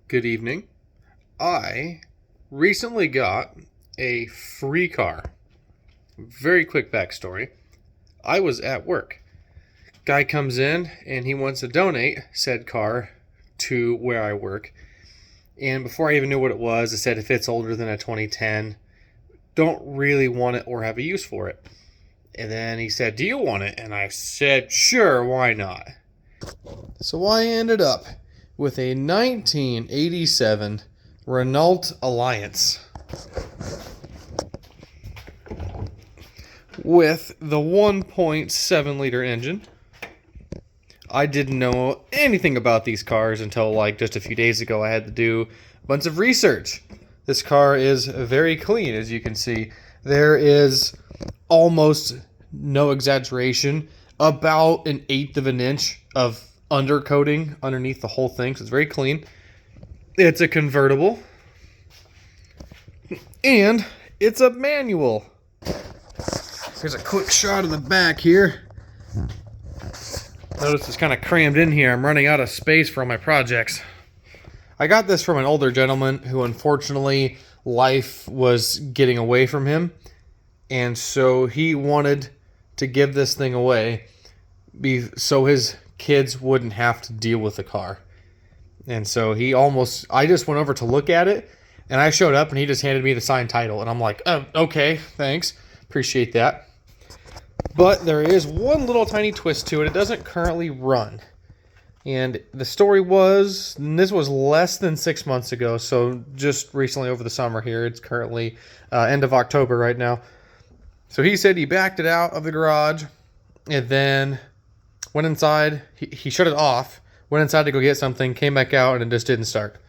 Good evening. I recently got a free car. Very quick backstory. I was at work. Guy comes in and he wants to donate said car to where I work. And before I even knew what it was, it said if it's older than a 2010, don't really want it or have a use for it. And then he said, do you want it? And I said, sure, why not? So I ended up with a 1987 Renault Alliance with the 1.7 liter engine. I didn't know anything about these cars until just a few days ago. I had to do a bunch of research. This car is very clean, as you can see. There is almost no exaggeration, about 1/8 of an inch of undercoating underneath the whole thing, so it's very clean. It's a convertible, and it's a manual. Here's a quick shot of the back here. Notice it's kind of crammed in here. I'm running out of space for all my projects. I got this from an older gentleman who, unfortunately, life was getting away from him, and so he wanted to give this thing away so his kids wouldn't have to deal with the car. And so I just went over to look at it, and I showed up and he just handed me the signed title, and I'm like, oh, okay, thanks, appreciate that. But there is one little tiny twist to it. It doesn't currently run. And the story was, and this was less than 6 months ago, so just recently over the summer here. It's currently end of October right now. So he said he backed it out of the garage and then went inside. He shut it off, went inside to go get something, came back out, and it just didn't start.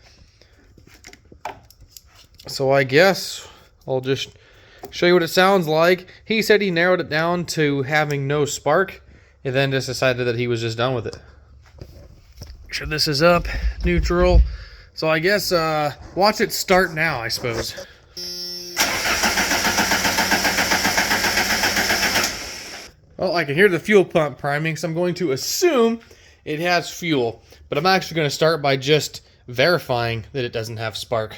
So I guess I'll just show you what it sounds like. He said he narrowed it down to having no spark and then just decided that he was just done with it. Make sure this is up, neutral. So I guess watch it start now, I suppose. Well, I can hear the fuel pump priming, so I'm going to assume it has fuel. But I'm actually going to start by just verifying that it doesn't have spark.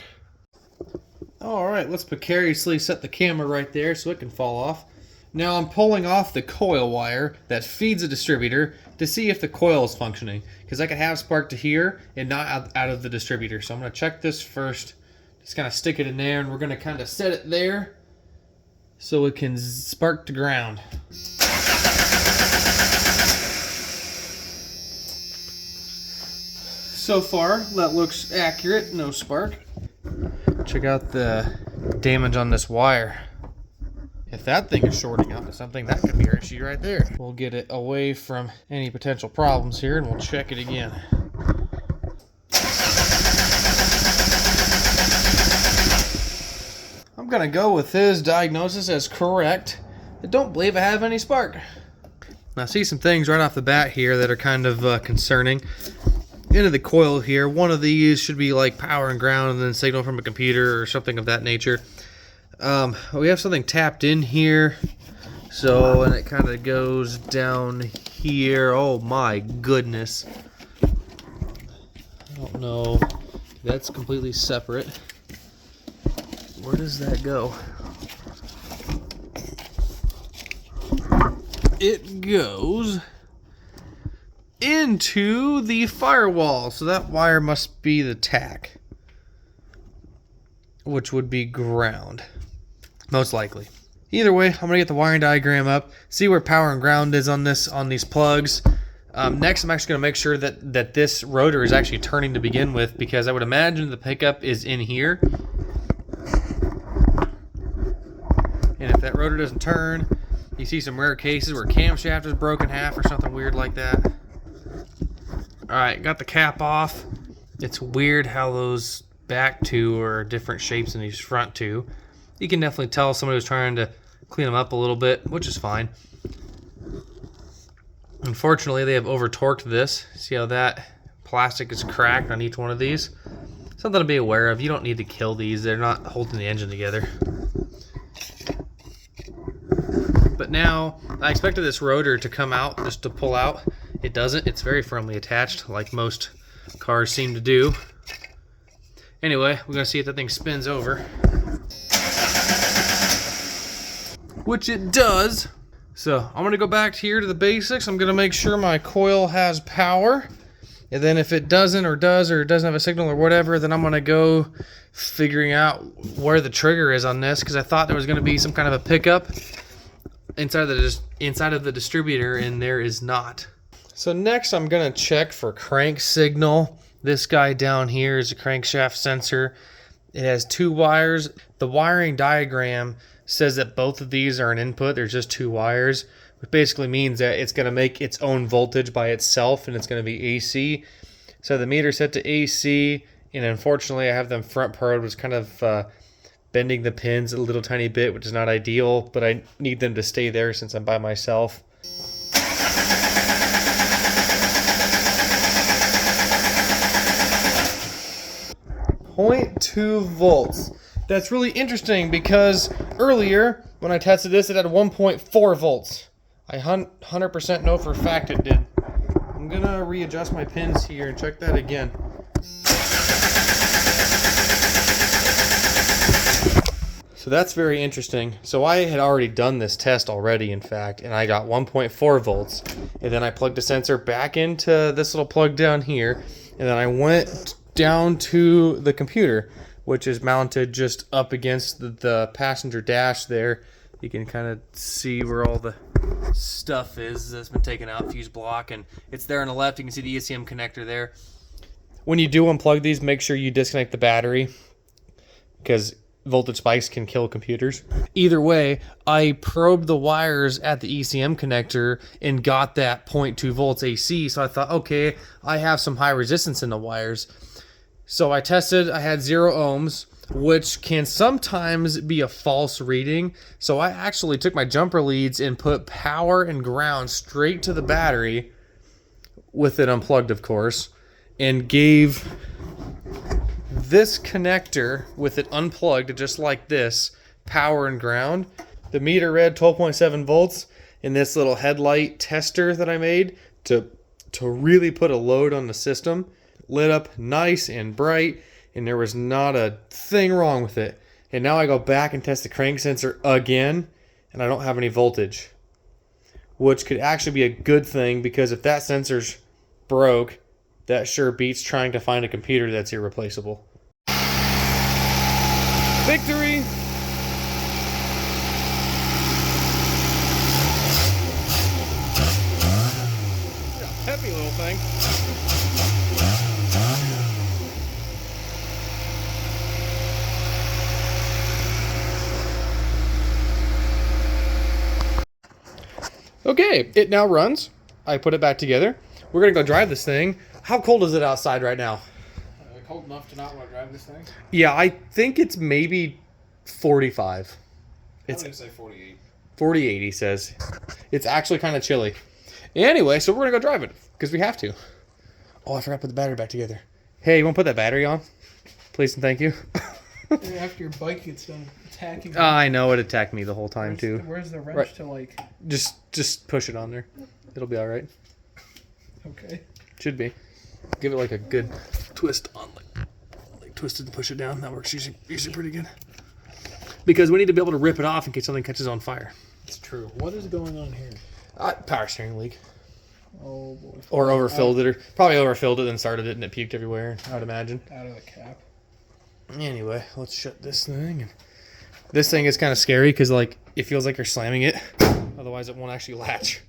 Alright, let's precariously set the camera right there so it can fall off. Now I'm pulling off the coil wire that feeds the distributor to see if the coil is functioning, because I could have spark to here and not out of the distributor. So I'm going to check this first. Just kind of stick it in there, and we're going to kind of set it there so it can spark to ground. So far, that looks accurate. No spark. Check out the damage on this wire. If that thing is shorting out to something, that could be our issue right there. We'll get it away from any potential problems here, and we'll check it again. I'm gonna go with his diagnosis as correct. I don't believe I have any spark. Now I see some things right off the bat here that are kind of concerning. Into the coil here, one of these should be like power and ground and then signal from a computer or something of that nature. We have something tapped in here, and it kind of goes down here. Oh my goodness. I don't know. That's completely separate. Where does that go? It goes into the firewall, so that wire must be the tack, which would be ground, most likely. Either way, I'm gonna get the wiring diagram up, see where power and ground is on these plugs. Next, I'm actually gonna make sure that this rotor is actually turning to begin with, because I would imagine the pickup is in here, and if that rotor doesn't turn, you see some rare cases where camshaft is broken half or something weird like that. Alright, got the cap off. It's weird how those back two are different shapes than these front two. You can definitely tell somebody was trying to clean them up a little bit, which is fine. Unfortunately, they have over-torqued this. See how that plastic is cracked on each one of these? Something to be aware of. You don't need to kill these. They're not holding the engine together. But now, I expected this rotor to come out, just to pull out. It doesn't. It's very firmly attached, like most cars seem to do. Anyway, we're gonna see if that thing spins over. Which it does. So I'm gonna go back here to the basics. I'm gonna make sure my coil has power. And then if it doesn't or does or doesn't have a signal or whatever, then I'm gonna go figuring out where the trigger is on this, because I thought there was gonna be some kind of a pickup inside of the distributor, and there is not. So next I'm gonna check for crank signal. This guy down here is a crankshaft sensor. It has 2 wires. The wiring diagram says that both of these are an input. There's just 2 wires, which basically means that it's going to make its own voltage by itself, and it's going to be AC. So the meter's set to AC, and unfortunately I have them front probed, which is kind of bending the pins a little tiny bit, which is not ideal, but I need them to stay there since I'm by myself. 0.2 volts. That's really interesting because earlier when I tested this, it had 1.4 volts. I 100% know for a fact it did. I'm gonna readjust my pins here and check that again. So that's very interesting. So I had already done this test already, in fact, and I got 1.4 volts. And then I plugged the sensor back into this little plug down here, and then I went down to the computer, which is mounted just up against the passenger dash there. You can kind of see where all the stuff is that's been taken out, fuse block, and it's there on the left. You can see the ECM connector there. When you do unplug these, make sure you disconnect the battery, because voltage spikes can kill computers. Either way, I probed the wires at the ECM connector and got that 0.2 volts AC, so I thought, okay, I have some high resistance in the wires. So I tested, I had 0 ohms, which can sometimes be a false reading. So I actually took my jumper leads and put power and ground straight to the battery, with it unplugged of course, and gave this connector with it unplugged, just like this, power and ground. The meter read 12.7 volts, and this little headlight tester that I made to really put a load on the system lit up nice and bright, and there was not a thing wrong with it. And now I go back and test the crank sensor again, and I don't have any voltage, which could actually be a good thing, because if that sensor's broke, that sure beats trying to find a computer that's irreplaceable. Victory! Heavy little thing. Okay, it now runs. I put it back together. We're gonna go drive this thing. How cold is it outside right now? Cold enough to not want to drive this thing? Yeah, I think it's maybe 45. It's going to say 48. 48, he says. It's actually kind of chilly. Anyway, so we're gonna go drive it because we have to. Oh, I forgot to put the battery back together. Hey, you want to put that battery on? Please and thank you. After your bike gets done attacking. I know, it attacked me the whole time too. Where's the wrench right. to like? Just push it on there. It'll be all right. Okay. Should be. Give it like a good twist on, like twist it and push it down. That works usually pretty good. Because we need to be able to rip it off in case something catches on fire. It's true. What is going on here? Power steering leak. Oh boy. Or overfilled it, or probably overfilled it and started it and it puked everywhere, I would imagine. Out of the cap. Anyway, let's shut this thing. This thing is kind of scary because like it feels like you're slamming it. Otherwise it won't actually latch.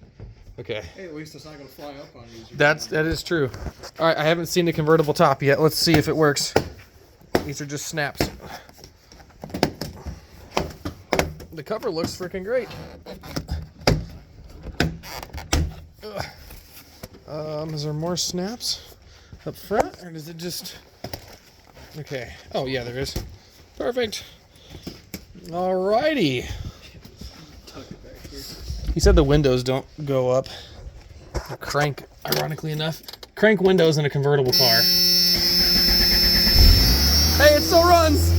Okay. Hey, at least it's not going to fly up on you. That is true. All right, I haven't seen the convertible top yet. Let's see if it works. These are just snaps. The cover looks freaking great. Is there more snaps up front, or does it just... Okay. Oh, yeah, there is. Perfect. Alrighty. Tuck it back here. He said the windows don't go up. The crank, ironically enough. Crank windows in a convertible car. Hey, it still runs!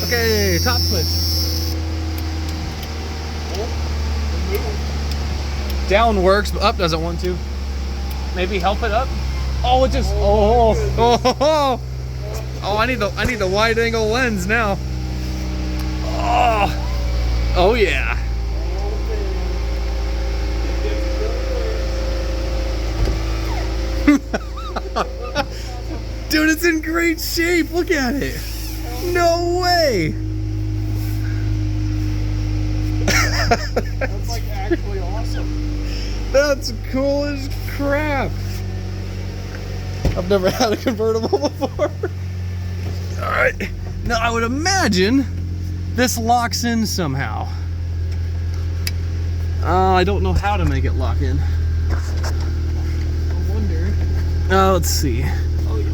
Okay, top switch. Down works, but up doesn't want to. Maybe help it up? Oh, it just... Oh, oh, oh, oh. Oh, I need the wide angle lens now. Oh yeah. Dude, it's in great shape. Look at it. No way. That's like actually awesome. That's cool as crap. I've never had a convertible before. All right. Now I would imagine this locks in somehow. I don't know how to make it lock in. I wonder. Let's see.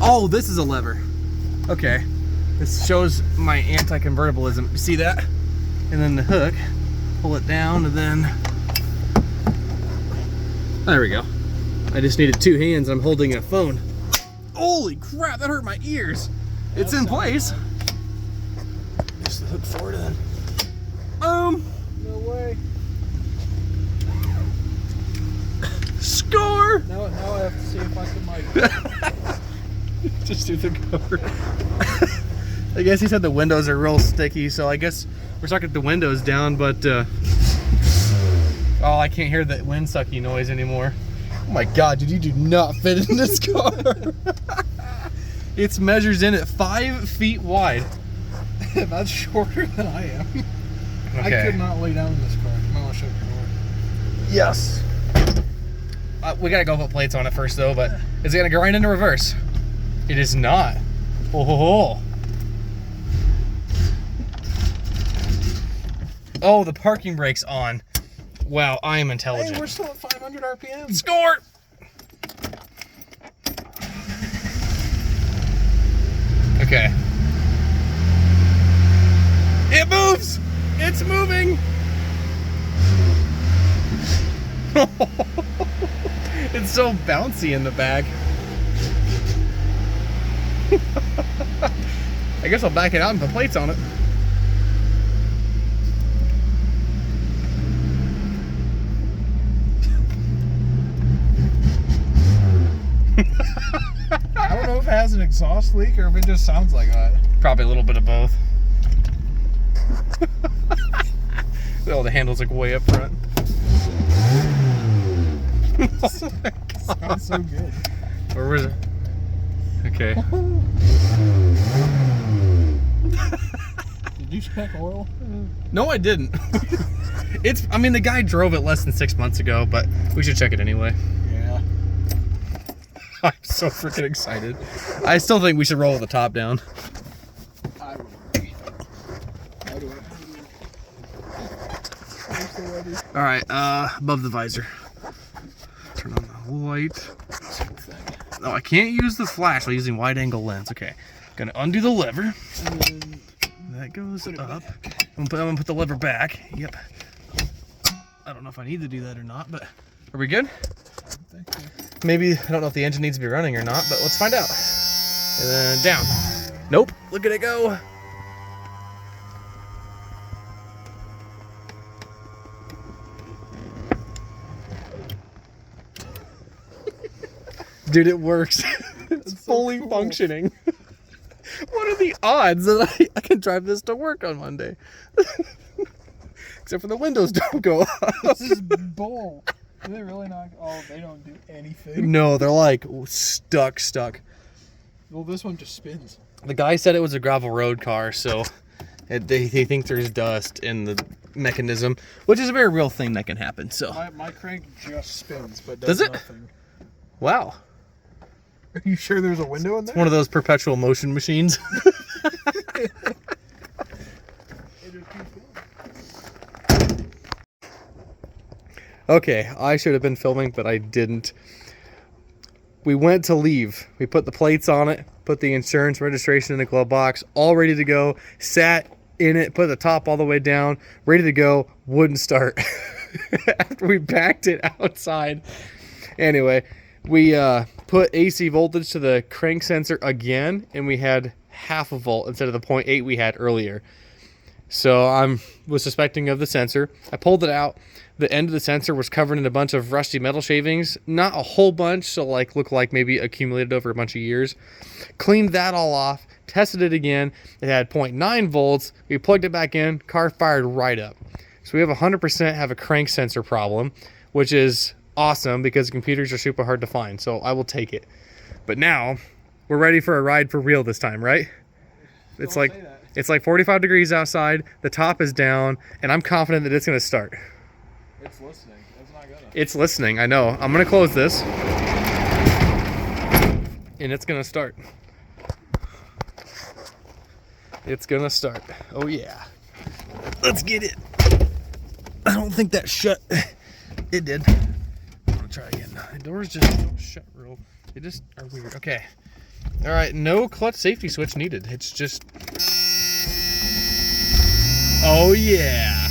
Oh, this is a lever. Okay. This shows my anti-convertibilism. You see that? And then the hook. Pull it down and then... There we go. I just needed two hands. I'm holding a phone. Holy crap, that hurt my ears. It's in place. Just the hook forward and then... No way. Score! Now I have to see if I can like... Just do the cover. I guess he said the windows are real sticky, so I guess we're stuck at the windows down, but oh, I can't hear the wind sucky noise anymore. Oh my god, dude, you do not fit in this car. It measures in at 5 feet wide. That's shorter than I am. Okay. I could not lay down in this car. I'm gonna show you more. Yes. We gotta go put plates on it first though, but is it gonna go right into reverse? It is not. Oh. Oh, the parking brake's on. Wow, I am intelligent. Hey, we're still at 500 RPM. Score! Okay. It moves! It's moving! It's so bouncy in the back. I guess I'll back it out and put plates on it. I don't know if it has an exhaust leak or if it just sounds like that. Probably a little bit of both. Oh, the handles like way up front. Oh my God. Sounds so good. Where was it? Okay. Did you check oil? No, I didn't. I mean, the guy drove it less than 6 months ago, but we should check it anyway. Yeah. I'm so freaking excited. I still think we should roll the top down. I would agree. How do I? All right, above the visor. Turn on the light. No, I can't use the flash. I'm using wide angle lens. Okay, gonna undo the lever. That goes up. I'm gonna put the lever back. Yep. I don't know if I need to do that or not, but are we good? Maybe, I don't know if the engine needs to be running or not, but let's find out. And then down. Nope, look at it go. Dude, it works. It's so fully cool. functioning. What are the odds that I can drive this to work on Monday? Except for the windows don't go up. This is bull. Do they really not? Oh, they don't do anything. No, they're like stuck. Well, this one just spins. The guy said it was a gravel road car, so they think there's dust in the mechanism, which is a very real thing that can happen. So, My crank just spins, but Does it? nothing. wow, Are you sure there's a window in there? one of those perpetual motion machines. Okay, I should have been filming, but I didn't. We went to leave. We put the plates on it, put the insurance registration in the glove box, all ready to go, sat in it, put the top all the way down, ready to go, wouldn't start. After we backed it outside. Anyway, we put AC voltage to the crank sensor again, and we had half a volt instead of the 0.8 we had earlier. So was suspecting of the sensor. I pulled it out. The end of the sensor was covered in a bunch of rusty metal shavings. Not a whole bunch, so like looked like maybe accumulated over a bunch of years. Cleaned that all off, tested it again. It had 0.9 volts. We plugged it back in, car fired right up. So we have 100% have a crank sensor problem, which is awesome because computers are super hard to find. So I will take it. But now we're ready for a ride for real this time, right? It's like 45 degrees outside. The top is down, and I'm confident that it's going to start. It's listening. It's not gonna. It's listening. I know. I'm going to close this, and it's going to start. It's going to start. Oh, yeah. Let's get it. I don't think that shut. It did. I'm going to try again. The doors just don't shut real. They just are weird. Okay. All right. No clutch safety switch needed. It's just... Oh, yeah.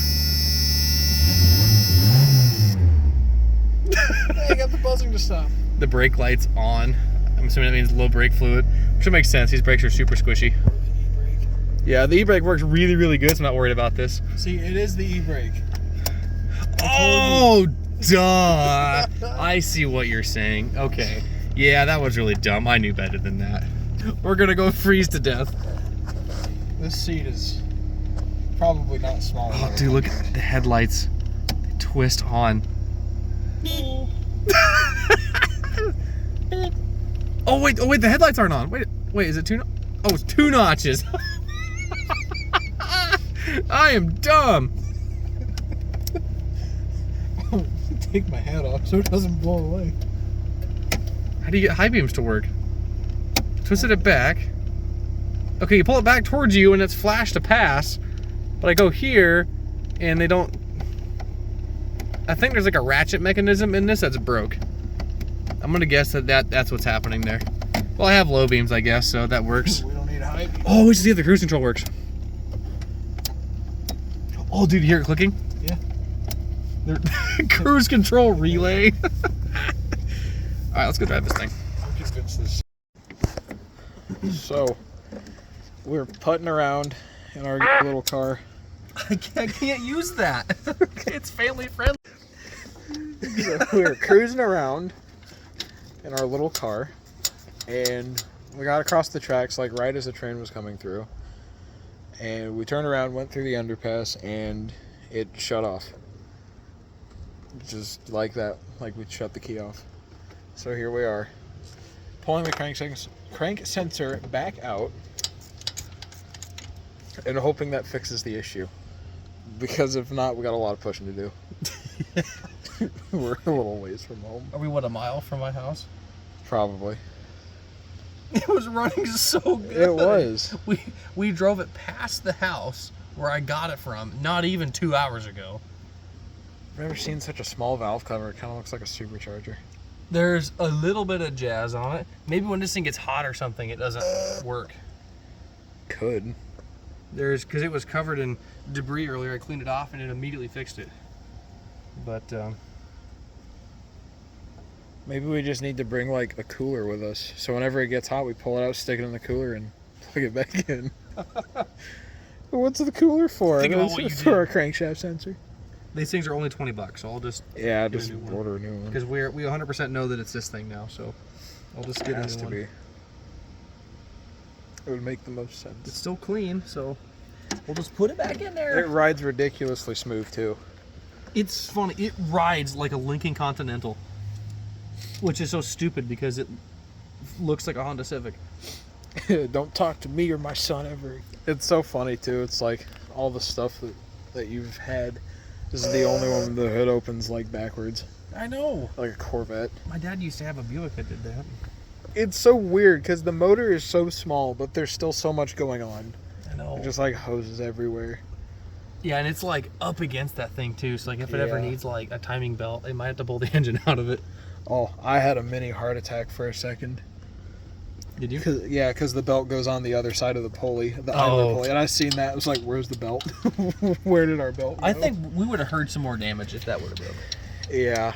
I got the buzzing to stop. The brake light's on. I'm assuming that means low brake fluid, which makes sense. These brakes are super squishy. E-brake. Yeah, the e-brake works really, really good, so I'm not worried about this. See, it is the e-brake. Oh, duh. I see what you're saying. Okay. Yeah, that was really dumb. I knew better than that. We're going to go freeze to death. This seat is probably not small. Oh, dude, look at the headlights. They twist on. Oh wait, the headlights aren't on. Wait, is it two? Oh, it's 2 notches. I am dumb. Take my hat off so it doesn't blow away. How do you get high beams to work? Twisted it back. Okay, you pull it back towards you and it's flash to pass. But I go here and they don't... I think there's like a ratchet mechanism in this that's broke. I'm gonna guess that's what's happening there. Well, I have low beams, I guess, so that works. We don't need high beams. Oh, we should see if the cruise control works. Oh, dude, you hear it clicking? Yeah. Cruise control relay. All right, let's go drive this thing. I'm convinced this. So, we're putting around in our little car. I can't use that. It's family friendly. So we're cruising around in our little car, and we got across the tracks like right as the train was coming through, and we turned around, went through the underpass, and it shut off. Just like that, like we shut the key off. So here we are, pulling the crank sensor back out, and hoping that fixes the issue. Because if not, we got a lot of pushing to do. We're a little ways from home. Are we, what, a mile from my house? Probably. It was running so good. It was. We drove it past the house where I got it from not even 2 hours ago. I've never seen such a small valve cover. It kind of looks like a supercharger. There's a little bit of jazz on it. Maybe when this thing gets hot or something, it doesn't work. Could. Because it was covered in debris earlier. I cleaned it off and it immediately fixed it. But maybe we just need to bring like a cooler with us. So whenever it gets hot, we pull it out, stick it in the cooler, and plug it back in. What's the cooler for? Think about what you for did. a crankshaft sensor. these things are only $20, so I'll just Yeah, get just a new one. order a new one. Because we 100% know that it's this thing now, so I'll just get a Has new to one. be. It would make the most It's sense. still clean, so we'll just put it back in there. It rides ridiculously smooth too. It's funny. It rides like a Lincoln Continental, which is so stupid because it looks like a Honda Civic. Don't talk to me or my son ever. It's so funny too. It's like all the stuff that you've had. This is the only one the hood opens like backwards, I know. like a Corvette. My dad used to have a Buick that did that. It's so weird because the motor is so small, but there's still so much going on. I know. Just like hoses everywhere. Yeah, and it's like up against that thing too. So like if it ever Yeah. needs like a timing belt, they might have to pull the engine out of it. Oh, I had a mini heart attack for a second. Did you? Because the belt goes on the other side of the pulley, the Oh. idler pulley, and I seen that. I was like, "Where's the belt? Where did our belt go?" I think we would have heard some more damage if that would have broke. Yeah.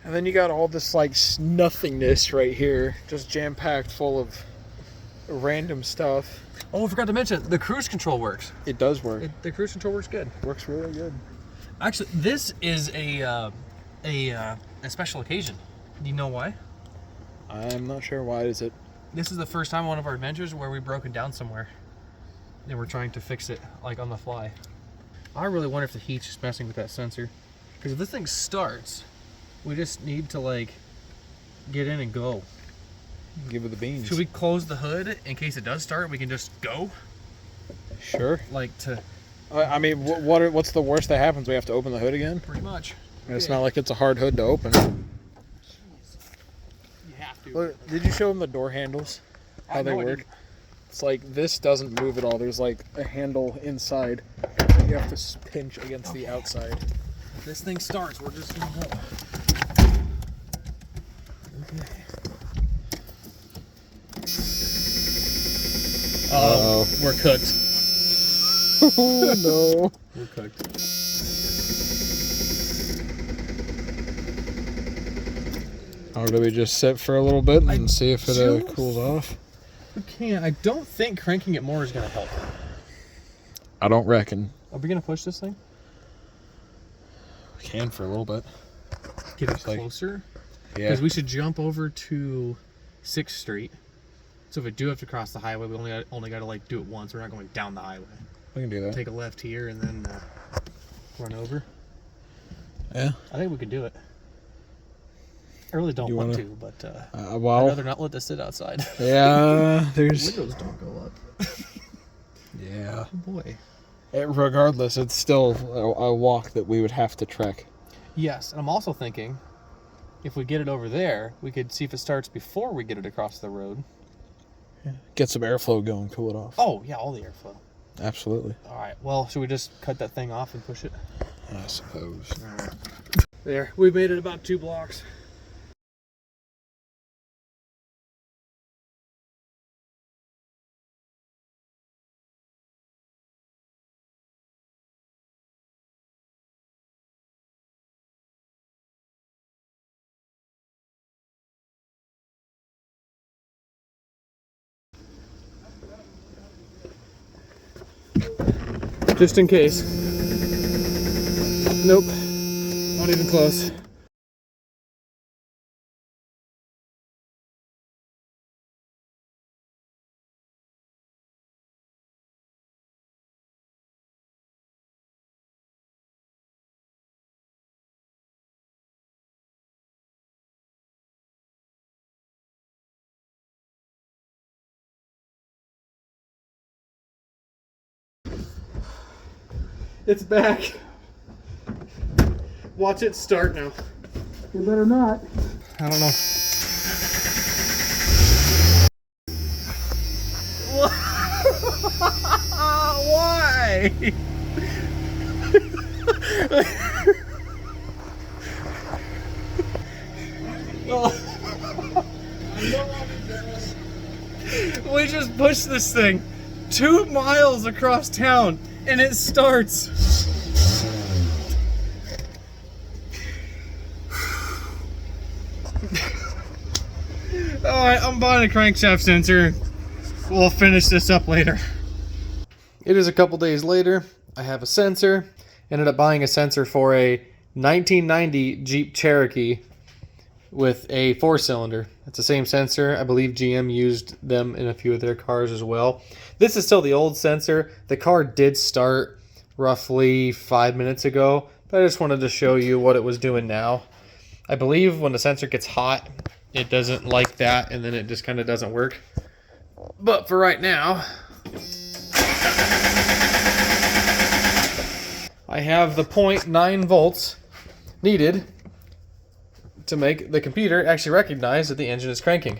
And then you got all this like nothingness right here, just jam packed full of random stuff. Oh, I forgot to mention, the cruise control works. It does work. The cruise control works good. Works really good. Actually, this is a special occasion. Do you know why? I'm not sure why is it. This is the first time on one of our adventures where we've broken down somewhere. And we're trying to fix it, like, on the fly. I really wonder if the heat's just messing with that sensor. Because if this thing starts, we just need to, like, get in and go. Give it the beans. Should we close the hood in case it does start? We can just go? Sure. Like, to... I mean, what's the worst that happens? We have to open the hood again? Pretty much. It's not like it's a hard hood to open. You have to. Look, did you show them the door handles? How they work? It's like this doesn't move at all. There's like a handle inside that you have to pinch against the outside. If this thing starts, we're just gonna go. Okay. Uh-oh. We're cooked. Oh no. We're cooked. Or do we just sit for a little bit and see if it cools off? We can't. I don't think cranking it more is gonna help. I don't reckon. Are we gonna push this thing? We can for a little bit. Get it closer? Yeah. Because we should jump over to 6th Street. So if we do have to cross the highway, we only got to like do it once. We're not going down the highway. We can do that. Take a left here and then run over. Yeah. I think we can do it. I really don't want to, but I'd rather not let this sit outside. Yeah, there's... Windows don't go up. Yeah. Oh boy. Regardless, it's still a walk that we would have to trek. Yes, and I'm also thinking, if we get it over there, we could see if it starts before we get it across the road. Yeah. Get some airflow going, cool it off. Oh, yeah, all the airflow. Absolutely. All right, well, should we just cut that thing off and push it? I suppose. All right. There, we made it about 2 blocks. Just in case. Nope. Not even close. It's back. Watch it start now. You better not. I don't know. Why? We just pushed this thing 2 miles across town and it starts. Alright, I'm buying a crankshaft sensor. We'll finish this up later. It is a couple days later. I have a sensor. Ended up buying a sensor for a 1990 Jeep Cherokee with a 4-cylinder. It's the same sensor. I believe GM used them in a few of their cars as well. This is still the old sensor. The car did start roughly 5 minutes ago, but I just wanted to show you what it was doing now. I believe when the sensor gets hot, it doesn't like that, and then it just kind of doesn't work. But for right now, I have the 0.9 volts needed to make the computer actually recognize that the engine is cranking.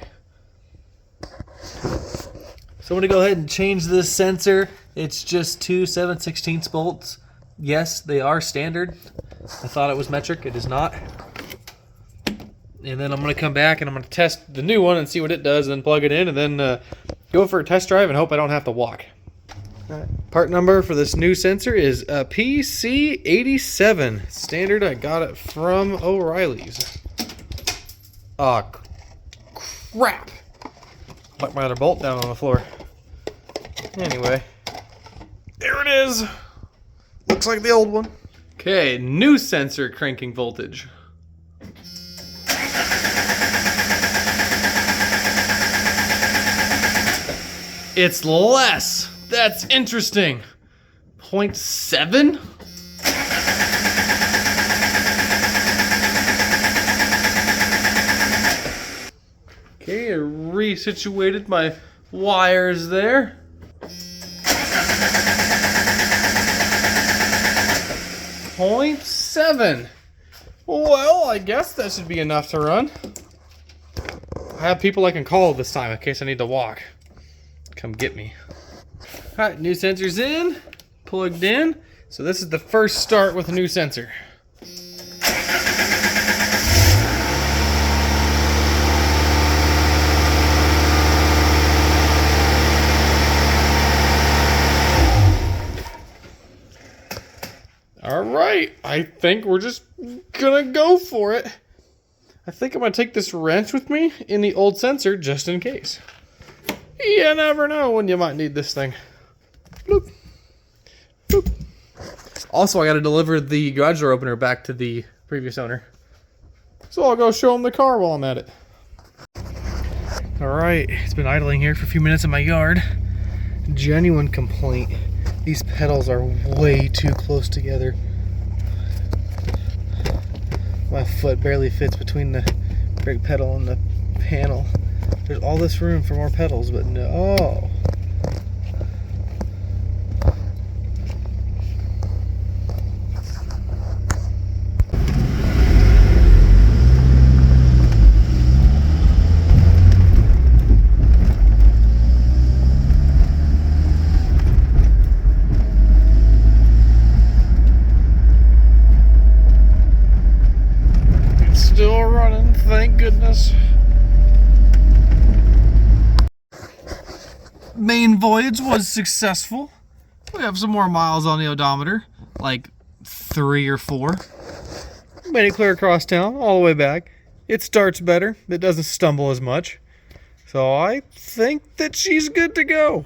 So I'm going to go ahead and change this sensor. It's just 2 7/16 volts. Yes, they are standard. I thought it was metric. It is not. And then I'm going to come back and I'm going to test the new one and see what it does, and then plug it in, and then go for a test drive and hope I don't have to walk. All right. Part number for this new sensor is PC87. Standard. I got it from O'Reilly's. Ah, crap. Let my other bolt down on the floor. Anyway, there it is. Looks like the old one. Okay, new sensor cranking voltage. It's less. That's interesting. 0.7? Okay, I resituated my wires there. 0.7. Well, I guess that should be enough to run. I have people I can call this time in case I need to walk. Come get me. Alright, new sensor's in, plugged in. So this is the first start with a new sensor. Alright, I think we're just gonna go for it. I think I'm gonna take this wrench with me in the old sensor just in case. You never know when you might need this thing. Bloop. Bloop. Also, I gotta deliver the garage door opener back to the previous owner. So I'll go show him the car while I'm at it. Alright, it's been idling here for a few minutes in my yard. Genuine complaint. These pedals are way too close together. My foot barely fits between the brake pedal and the panel. There's all this room for more pedals, but no. It's still running, thank goodness. Main voyage was successful. We have some more miles on the odometer, like 3 or 4. Made it clear across town, all the way back. It starts better. It doesn't stumble as much. So I think that she's good to go.